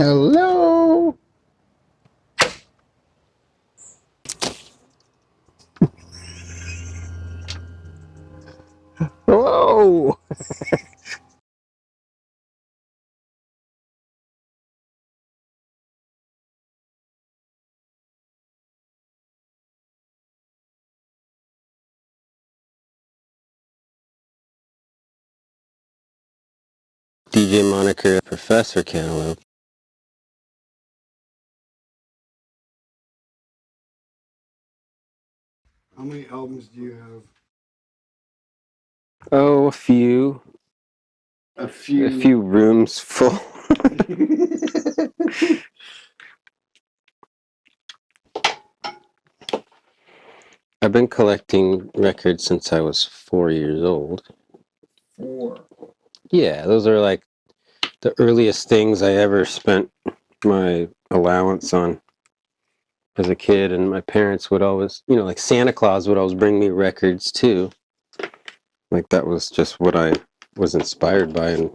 Hello. Whoa. DJ moniker Professor Cantaloupe. How many albums do you have? Oh, a few. A few. A few rooms full. I've been collecting records since I was 4 years old. 4. Yeah, those are like the earliest things I ever spent my allowance on as a kid, and my parents would always, like Santa Claus would always bring me records too. Like that was just what I was inspired by, and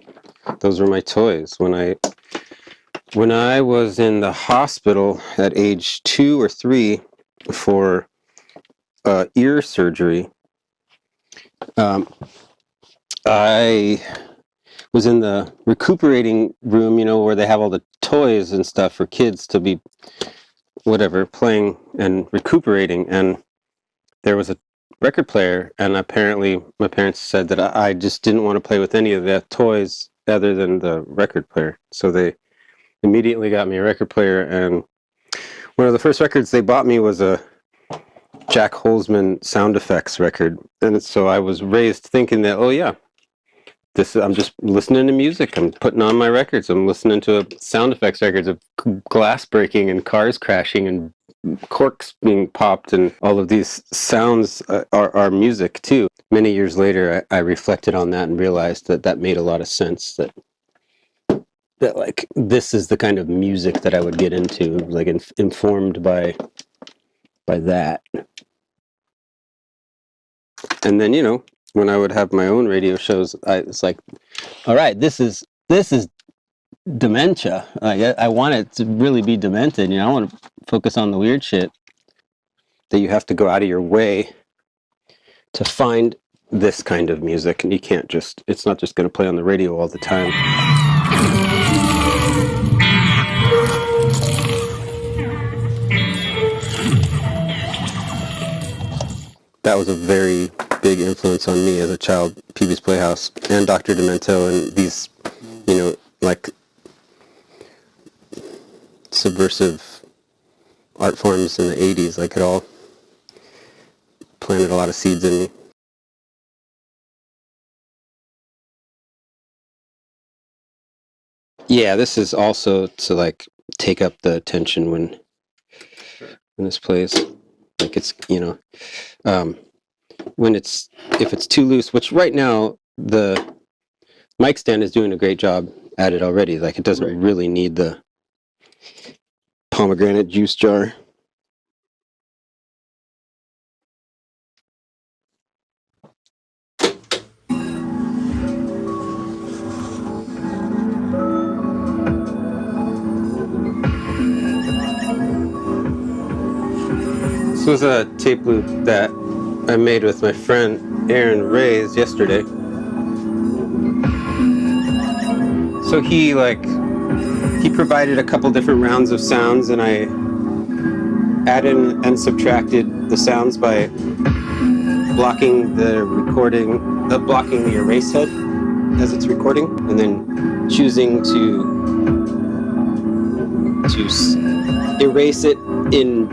those were my toys. When I was in the hospital at age 2 or 3 for ear surgery, I was in the recuperating room, where they have all the toys and stuff for kids to be playing and recuperating, and there was a record player, and apparently my parents said that I just didn't want to play with any of the toys other than the record player, so they immediately got me a record player. And one of the first records they bought me was a Jack Holzman sound effects record, and so I was raised thinking that, oh yeah, I'm just listening to music. I'm putting on my records. I'm listening to sound effects records of glass breaking and cars crashing and corks being popped, and all of these sounds are music too. Many years later, I reflected on that and realized that made a lot of sense. That like this is the kind of music that I would get into, like informed by that. And then when I would have my own radio shows, it's like, all right, this is dementia. I want it to really be demented. I want to focus on the weird shit. That you have to go out of your way to find this kind of music, and you can't it's not just going to play on the radio all the time. That was a very big influence on me as a child, Pee-wee's Playhouse and Dr. Demento, and these, like subversive art forms in the 80s. Like it all planted a lot of seeds in me. Yeah, this is also to like take up the attention when this plays. Like it's, if it's too loose, which right now the mic stand is doing a great job at it already. Like it doesn't really need the pomegranate juice jar. This was a tape loop that I made with my friend Aaron Reyes yesterday. So he provided a couple different rounds of sounds, and I added and subtracted the sounds by blocking the erase head as it's recording, and then choosing to erase it in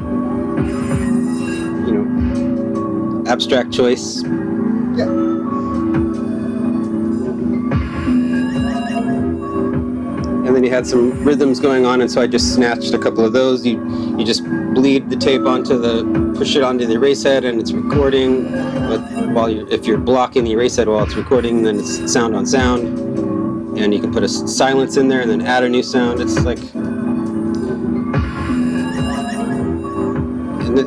abstract choice. Yeah. And then you had some rhythms going on, and so I just snatched a couple of those. You just bleed the tape push it onto the erase head, and it's recording. But if you're blocking the erase head while it's recording, then it's sound on sound, and you can put a silence in there and then add a new sound. It's like, and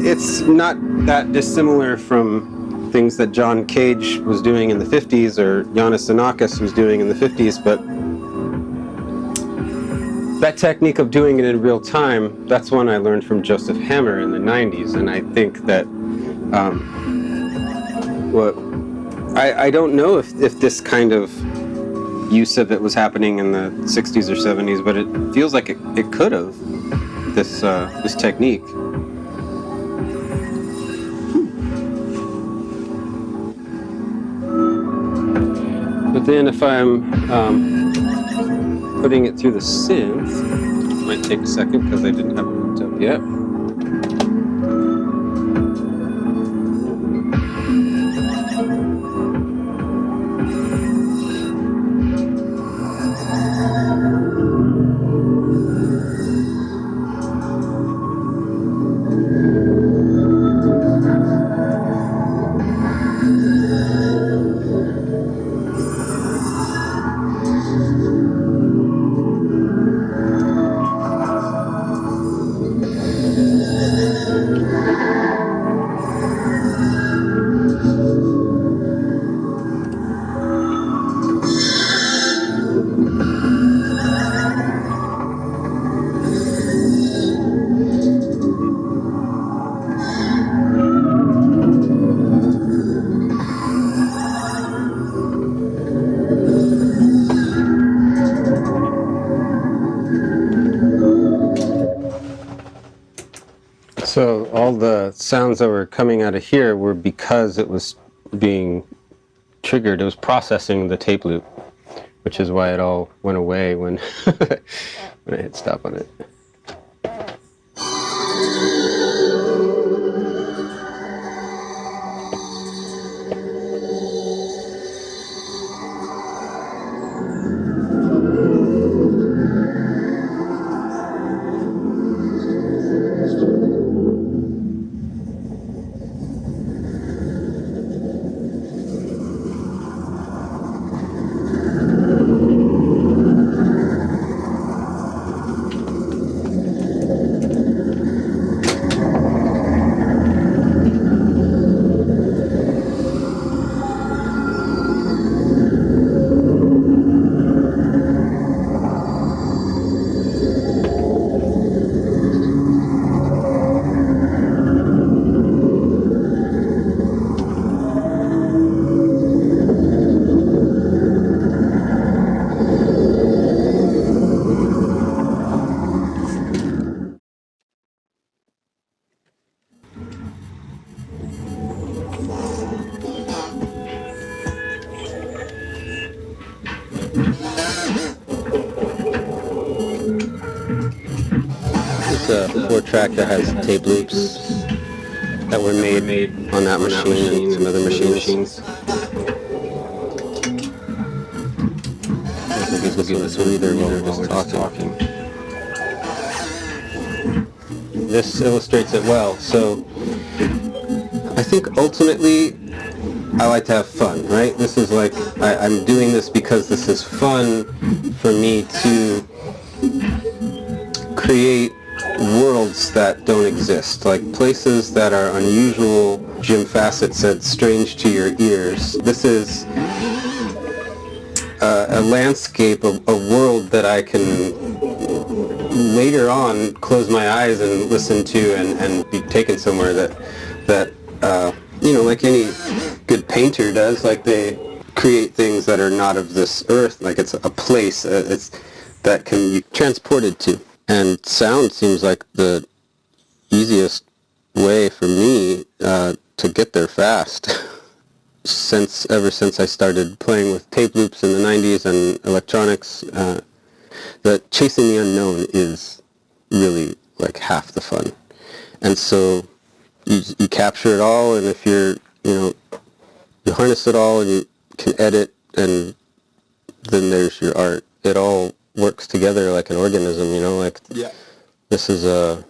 it's not that dissimilar from things that John Cage was doing in the 50s or Yanis Xenakis was doing in the 50s, but that technique of doing it in real time, that's one I learned from Joseph Hammer in the 90s, and I think that what I don't know if this kind of use of it was happening in the 60s or 70s, but it feels like it could have, this technique. But then if I'm putting it through the synth, it might take a second because I didn't have it hooked up yet. So all the sounds that were coming out of here were because it was being triggered. It was processing the tape loop, which is why it all went away when when I hit stop on it. It's a 4-track that has tape loops that were made on that machine and some other machines. This will give us a breather while we're just talking. This illustrates it well. So I think ultimately I like to have fun, right? This is like, I'm doing this because this is fun for me to create worlds that don't exist, like places that are unusual. Jim Fassett said, strange to your ears. This is a landscape, a world that I can later on close my eyes and listen to and be taken somewhere that you know, like any good painter does, like they create things that are not of this earth, like it's a place that can be transported to. And sound seems like the easiest way for me to get there fast. Ever since I started playing with tape loops in the 90s and electronics, the chasing the unknown is really like half the fun. And so you capture it all, and if you harness it all and you can edit, and then there's your art. It all works together like an organism, like this is a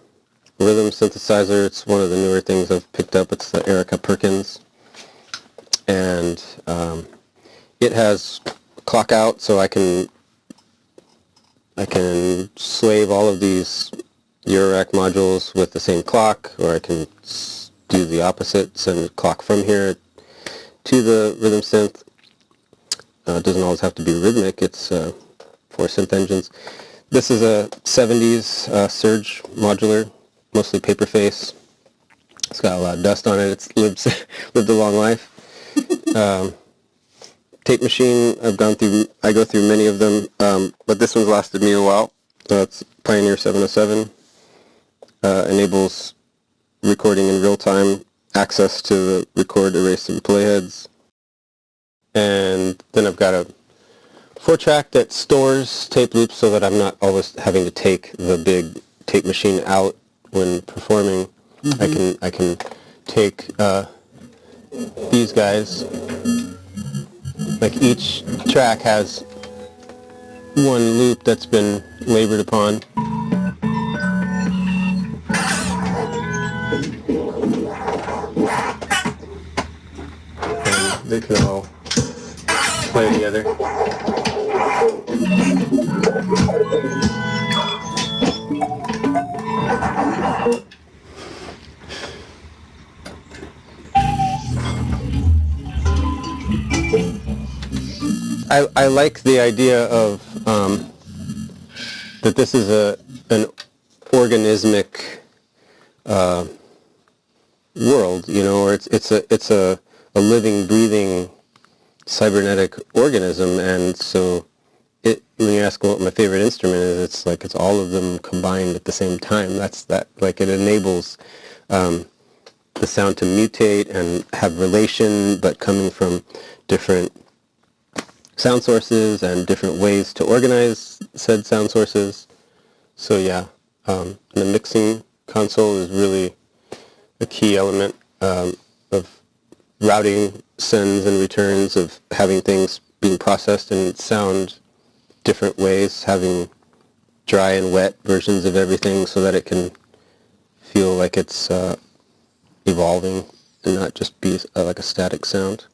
rhythm synthesizer. It's one of the newer things I've picked up. It's the Erica Perkins, and it has clock out, so I can slave all of these Eurorack modules with the same clock, or I can do the opposite, send clock from here to the rhythm synth. It doesn't always have to be rhythmic. It's for synth engines. This is a 70s Surge modular, mostly paper face. It's got a lot of dust on it. It's lived a long life. Tape machine, I go through many of them, but this one's lasted me a while. It's Pioneer 707. Enables recording in real time, access to the record, erase, and playheads. And then I've got a 4-track that stores tape loops so that I'm not always having to take the big tape machine out when performing. I can take these guys. Like each track has one loop that's been labored upon. And they can all play together. I like the idea of that this is an organismic world, you know, or it's a living, breathing, cybernetic organism, and so when you ask what my favorite instrument is, it's all of them combined at the same time. It enables the sound to mutate and have relation, but coming from different sound sources and different ways to organize said sound sources. So yeah, the mixing console is really a key element of routing sends and returns, of having things being processed in sound different ways, having dry and wet versions of everything so that it can feel like it's evolving and not just be like a static sound.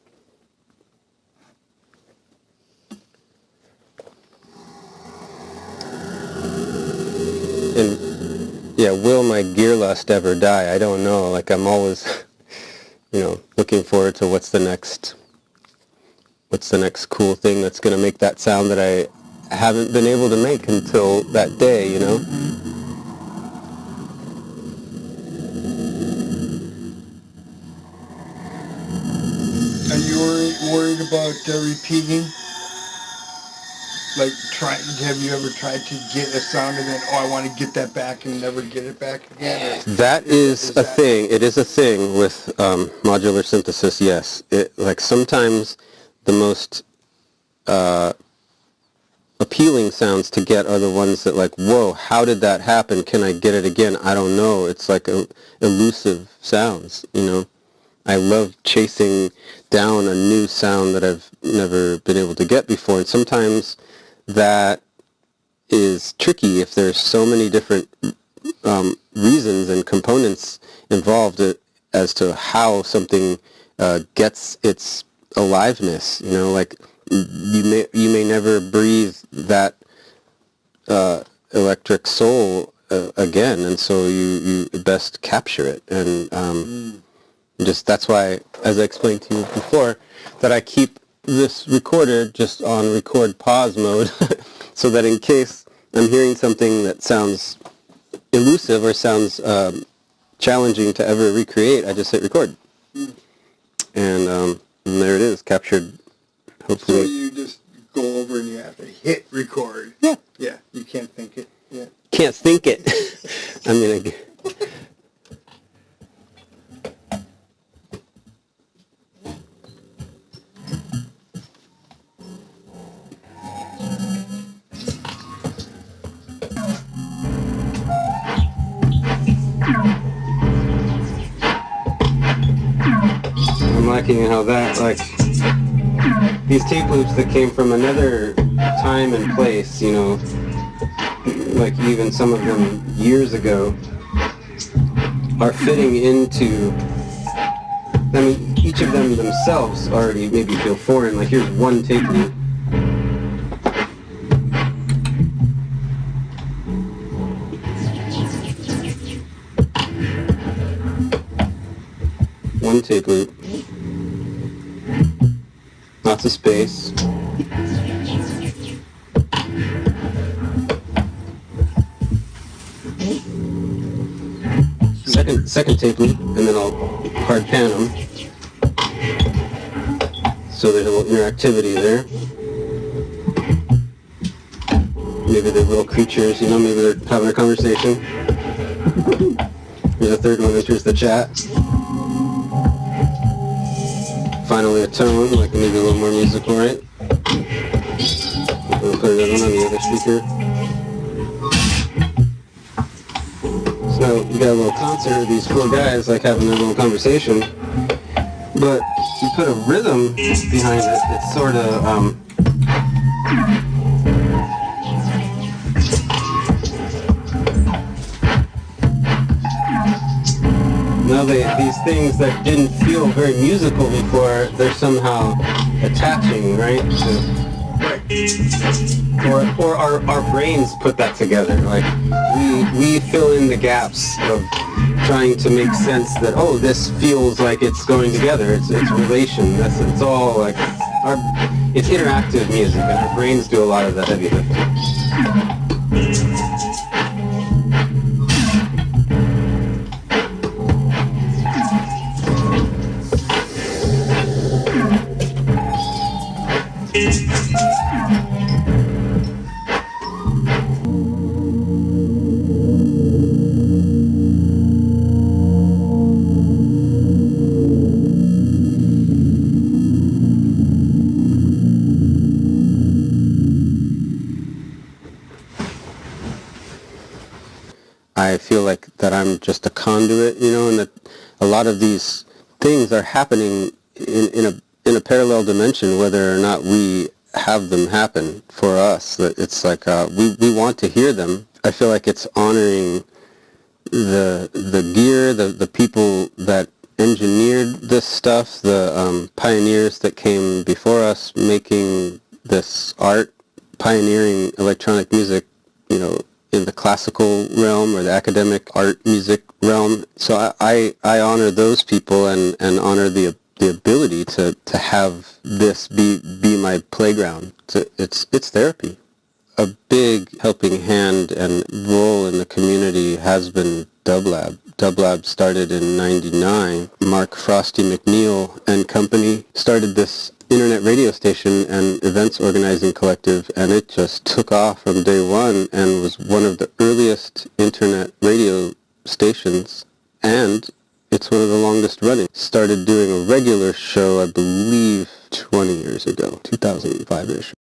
And yeah, will my gear lust ever die? I don't know. Like, I'm always, looking forward to what's the next cool thing that's going to make that sound that I haven't been able to make until that day, Are you worried about repeating? Like, have you ever tried to get a sound and then, I want to get that back and never get it back again? That is a thing. It is a thing with modular synthesis, yes. Sometimes the most appealing sounds to get are the ones that whoa, how did that happen? Can I get it again? I don't know. It's like elusive sounds, I love chasing down a new sound that I've never been able to get before, and sometimes that is tricky if there's so many different reasons and components involved as to how something gets its aliveness. You may never breathe that electric soul again, and so you best capture it. And that's why, as I explained to you before, that I keep this recorder just on record pause mode so that in case I'm hearing something that sounds elusive or sounds challenging to ever recreate, I just hit record. And there it is, captured, hopefully. So you just go over and you have to hit record. Yeah. Yeah, you can't think it. Yeah. Can't think it. I mean, I'm liking how that, these tape loops that came from another time and place, even some of them years ago, are fitting into, each of them themselves already maybe feel foreign. Here's one tape loop. One tape loop. Lots of space. second tape loop, and then I'll hard pan them. So there's a little interactivity there. Maybe they're little creatures, you know, maybe they're having a conversation. Here's a third one, here's the chat. Finally a tone, like maybe a little more musical, right? We'll put another one on the other speaker. So now you got a little concert of these cool guys like having a little conversation, but you put a rhythm behind it. It's sort of now these things that didn't feel very musical before, they're somehow attaching, right? Or our brains put that together. Like we fill in the gaps of trying to make sense that, oh, this feels like it's going together. It's relation. It's all like it's interactive music, and our brains do a lot of the heavy lifting. I feel like that I'm just a conduit, you know, and that a lot of these things are happening in a parallel dimension, whether or not we have them happen for us. That it's like we want to hear them. I feel like it's honoring the gear, the people that engineered this stuff, the pioneers that came before us making this art, pioneering electronic music, you know, in the classical realm or the academic art music realm. So I honor those people and honor the ability to have this be my playground. It's therapy. A big helping hand and role in the community has been Dublab. Dublab started in '99. Mark Frosty McNeil and company started this internet radio station and events organizing collective, and it just took off from day one and was one of the earliest internet radio stations, and it's one of the longest running. Started doing a regular show, I believe, 20 years ago, 2005-ish.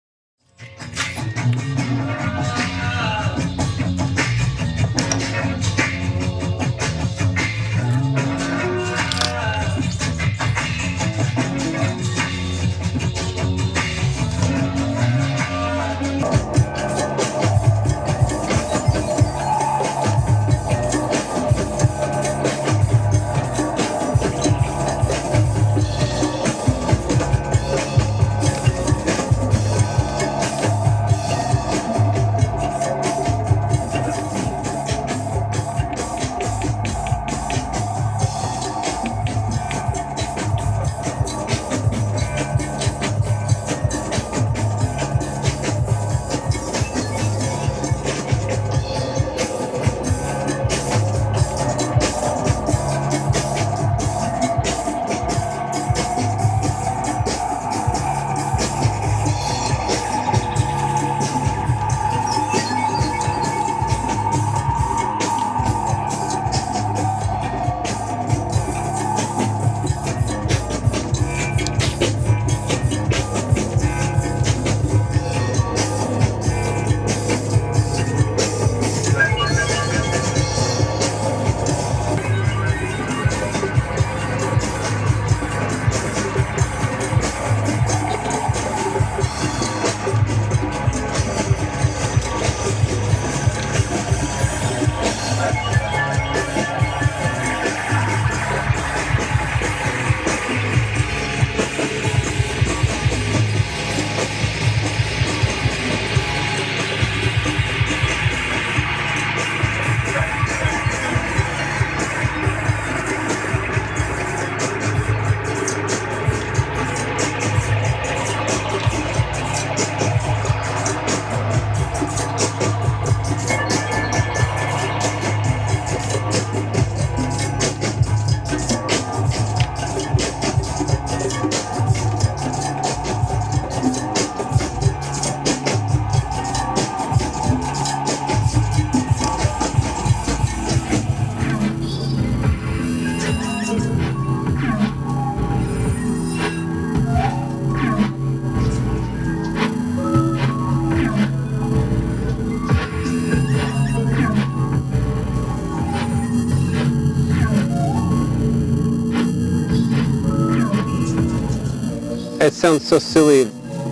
it sounds so silly,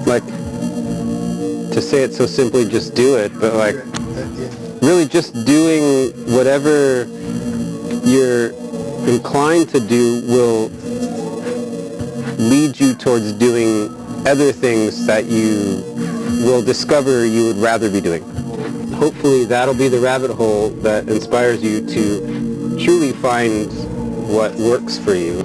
like, to say it so simply, just do it, but like, really just doing whatever you're inclined to do will lead you towards doing other things that you will discover you would rather be doing. Hopefully that'll be the rabbit hole that inspires you to truly find what works for you.